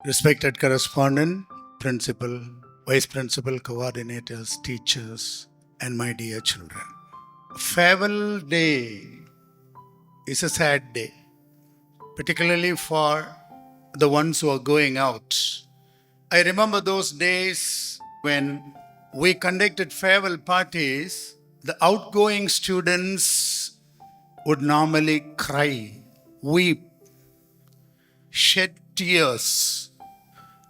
Respected correspondent, principal, vice principal, coordinators, teachers, and my dear children. Farewell day is a sad day, particularly for the ones who are going out. I remember those days when we conducted farewell parties, the outgoing students would normally cry, weep, shed tears,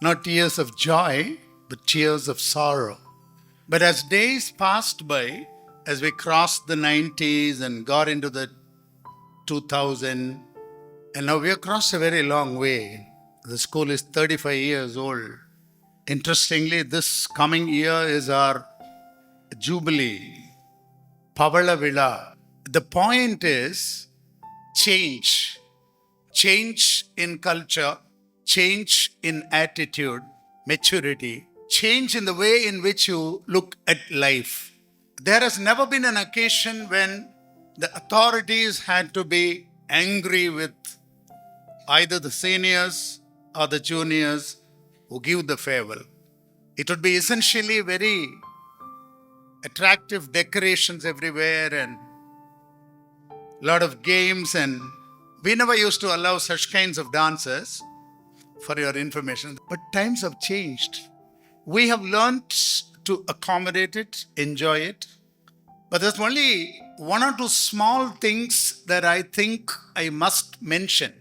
not tears of joy, but tears of sorrow. But as days passed by, as we crossed the 90s and got into the 2000, and now we have crossed a very long way. The school is 35 years old. Interestingly, this coming year is our Jubilee, Pavala Villa. The point is change. Change in culture, change in attitude, maturity, change in the way in which you look at life. There has never been an occasion when the authorities had to be angry with either the seniors or the juniors who give the farewell. It would be essentially very attractive decorations everywhere and a lot of games, and we never used to allow such kinds of dances, for your information. But times have changed. We have learned to accommodate it, enjoy it. But there's only one or two small things that I think I must mention.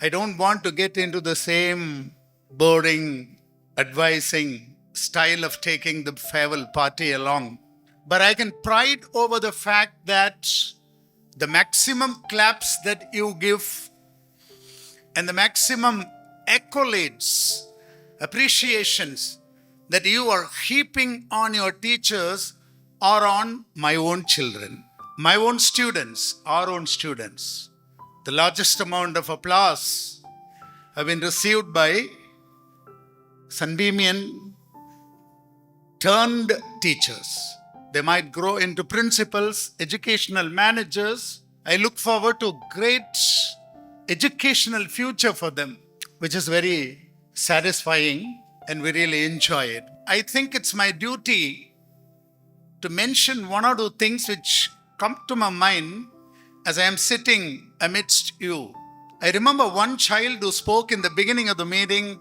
I don't want to get into the same boring, advising style of taking the farewell party along. But I can pride over the fact that the maximum claps that you give and the maximum accolades, appreciations that you are heaping on your teachers or on my own children, my own students, our own students. The largest amount of applause have been received by Sunbeamian turned teachers. They might grow into principals, educational managers. I look forward to great educational future for them, which is very satisfying and we really enjoy it. I think it's my duty to mention one or two things which come to my mind as I am sitting amidst you. I remember one child who spoke in the beginning of the meeting,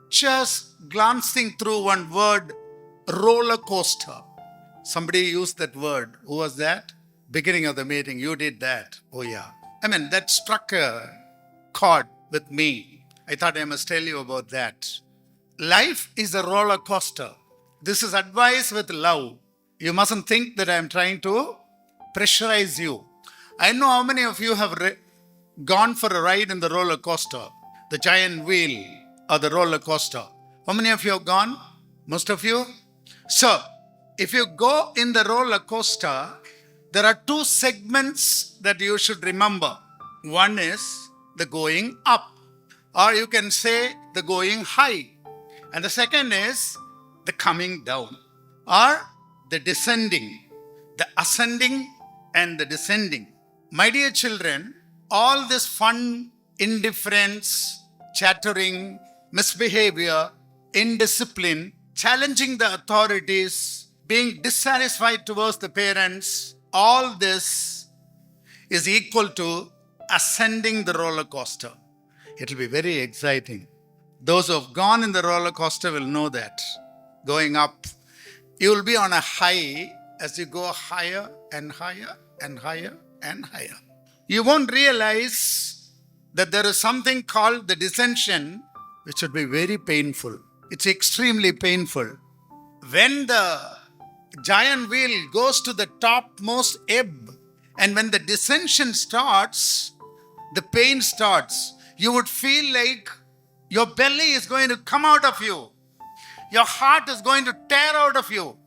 just glancing through one word, roller coaster. Somebody used that word. Who was that? Beginning of the meeting, you did that. Oh yeah. That struck a chord with me. I thought I must tell you about that. Life is a roller coaster. This is advice with love. You mustn't think that I am trying to pressurize you. I know how many of you have gone for a ride in the roller coaster, the giant wheel or the roller coaster. How many of you have gone? Most of you? So, if you go in the roller coaster, there are two segments that you should remember. One is the going up, or you can say the going high. And the second is the coming down, or the descending, the ascending and the descending. My dear children, all this fun, indifference, chattering, misbehavior, indiscipline, challenging the authorities, being dissatisfied towards the parents, all this is equal to ascending the roller coaster. It will be very exciting. Those who have gone in the roller coaster will know that. Going up, you will be on a high as you go higher and higher and higher and higher. You won't realize that there is something called the descension, which would be very painful. It's extremely painful. When the giant wheel goes to the topmost ebb, and when the descension starts, the pain starts. You would feel like your belly is going to come out of you. Your heart is going to tear out of you.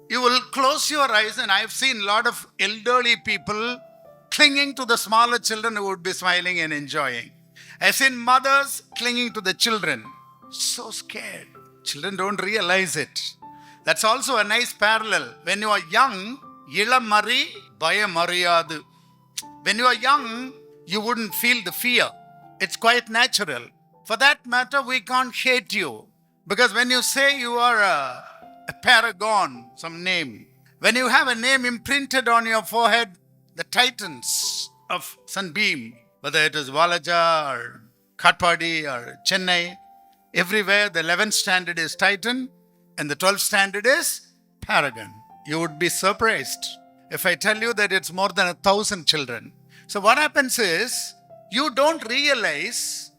You will close your eyes, and I've seen a lot of elderly people clinging to the smaller children who would be smiling and enjoying. I've seen mothers clinging to the children. So scared. Children don't realize it. That's also a nice parallel. When you are young, ilamari bayamariyadu. When you are young, you wouldn't feel the fear. It's quite natural. For that matter, we can't hate you. Because when you say you are a paragon, some name, when you have a name imprinted on your forehead, the titans of Sunbeam, whether it is Walaja or Katpadi or Chennai, everywhere the 11th standard is Titan and the 12th standard is Paragon. You would be surprised if I tell you that it's more than 1,000 children. So what happens is, you don't realize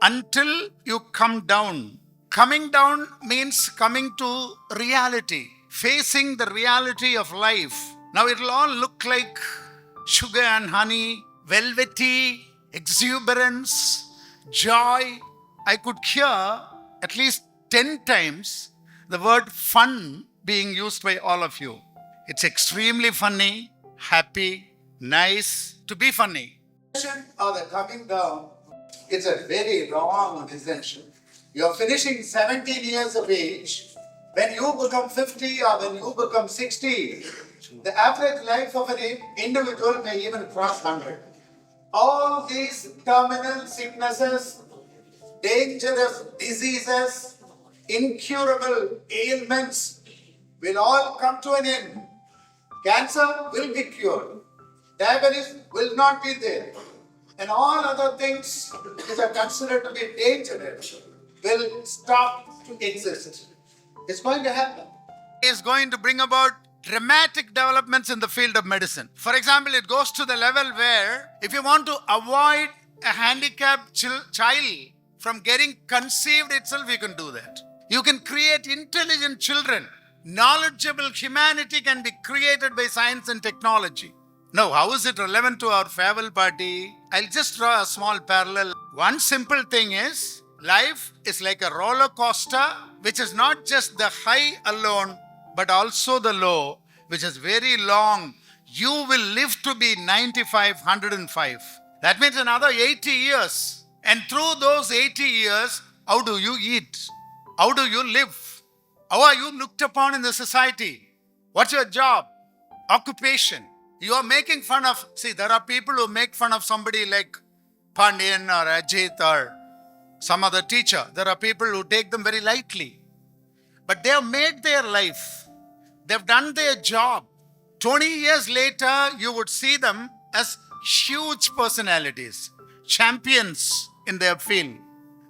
until you come down. Coming down means coming to reality, facing the reality of life. Now it'll all look like sugar and honey, velvety, exuberance, joy. I could hear at least 10 times the word fun being used by all of you. It's extremely funny, happy, nice to be funny. Or the coming down, it's a very wrong assumption. You're finishing 17 years of age. When you become 50 or when you become 60, the average life of an individual may even cross 100. All these terminal sicknesses, dangerous diseases, incurable ailments will all come to an end. Cancer will be cured. Diabetes will not be there. And all other things which are considered to be dangerous will stop to exist. It's going to happen. It's going to bring about dramatic developments in the field of medicine. For example, it goes to the level where if you want to avoid a handicapped child from getting conceived itself, you can do that. You can create intelligent children. Knowledgeable humanity can be created by science and technology. Now, how is it relevant to our farewell party? I'll just draw a small parallel. One simple thing is, life is like a roller coaster, which is not just the high alone, but also the low, which is very long. You will live to be 95, 105. That means another 80 years. And through those 80 years, how do you eat? How do you live? How are you looked upon in the society? What's your job? Occupation? You are making fun of, see, there are people who make fun of somebody like Pandian or Ajit or some other teacher. There are people who take them very lightly. But they have made their life. They've done their job. 20 years later, you would see them as huge personalities, champions in their field.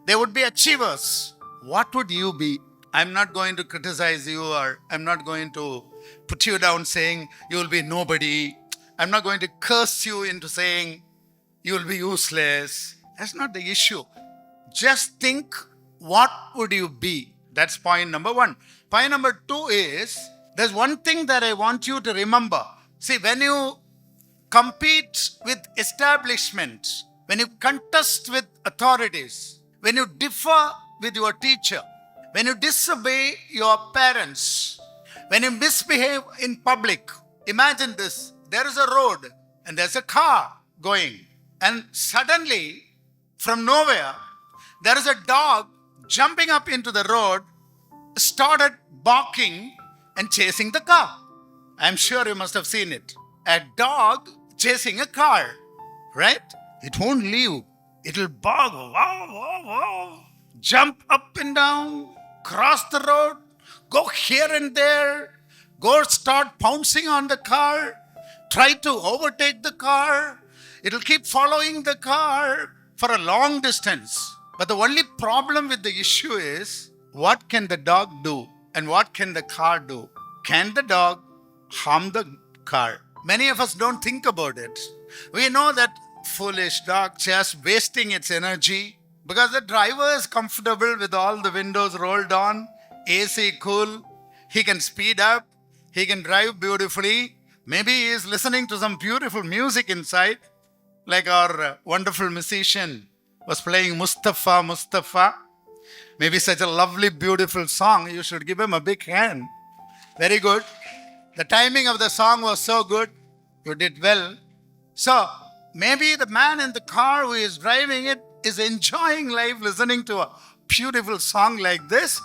They would be achievers. What would you be? I'm not going to criticize you, or I'm not going to put you down saying you will be nobody. I'm not going to curse you into saying you will be useless. That's not the issue. Just think, what would you be? That's point number one. Point number two is, there's one thing that I want you to remember. See, when you compete with establishments, when you contest with authorities, when you differ with your teacher, when you disobey your parents, when you misbehave in public, imagine this. There is a road and there's a car going, and suddenly, from nowhere, there is a dog jumping up into the road, started barking and chasing the car. I'm sure you must have seen it. A dog chasing a car, right? It won't leave. It'll bark, wow, wow, wow, jump up and down, cross the road, go here and there, go start pouncing on the car, try to overtake the car. It'll keep following the car for a long distance. But the only problem with the issue is, what can the dog do and what can the car do? Can the dog harm the car? Many of us don't think about it. We know that foolish dog just wasting its energy because the driver is comfortable with all the windows rolled on, AC cool, he can speed up, he can drive beautifully. Maybe he is listening to some beautiful music inside, like our wonderful musician was playing Mustafa, Mustafa. Maybe such a lovely, beautiful song. You should give him a big hand. Very good. The timing of the song was so good. You did well. So, maybe the man in the car who is driving it is enjoying life listening to a beautiful song like this.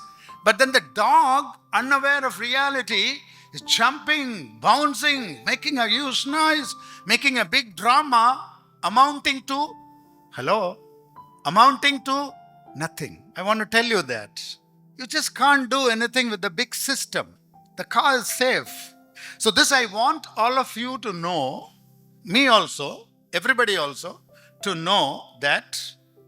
But then the dog, unaware of reality, is jumping, bouncing, making a huge noise, making a big drama, amounting to Nothing. I want to tell you that. You just can't do anything with the big system. The car is safe. So, this I want all of you to know, me also, everybody also, to know that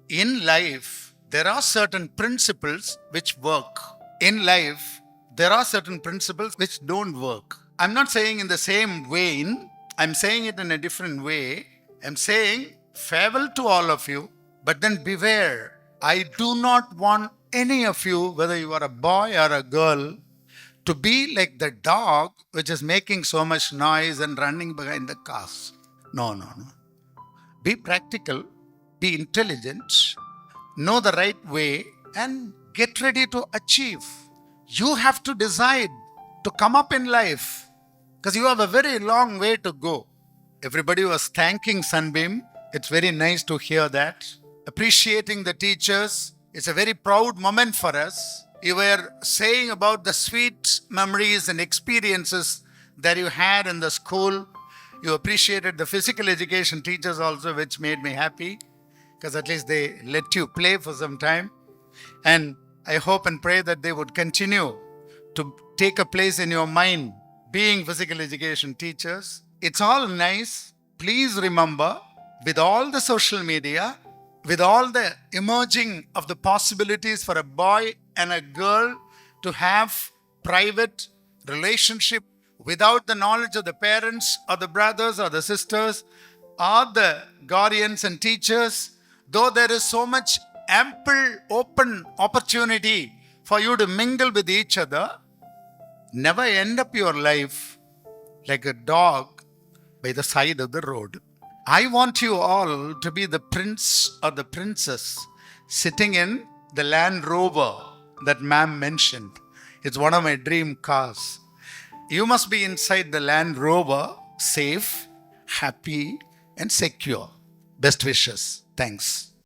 in life, there are certain principles which work. In life, there are certain principles which don't work. I'm not saying in the same vein, I'm saying it in a different way. I'm saying farewell to all of you, but then beware. I do not want any of you, whether you are a boy or a girl, to be like the dog which is making so much noise and running behind the cars. No, no, no. Be practical, be intelligent, know the right way, and get ready to achieve. You have to decide to come up in life because you have a very long way to go. Everybody was thanking Sunbeam. It's very nice to hear that. Appreciating the teachers. It's a very proud moment for us. You were saying about the sweet memories and experiences that you had in the school. You appreciated the physical education teachers also, which made me happy because at least they let you play for some time. And I hope and pray that they would continue to take a place in your mind being physical education teachers. It's all nice. Please remember, with all the social media, with all the emerging of the possibilities for a boy and a girl to have private relationship without the knowledge of the parents or the brothers or the sisters or the guardians and teachers, though there is so much ample open opportunity for you to mingle with each other, never end up your life like a dog by the side of the road. I want you all to be the prince or the princess sitting in the Land Rover that ma'am mentioned. It's one of my dream cars. You must be inside the Land Rover, safe, happy, and secure. Best wishes. Thanks.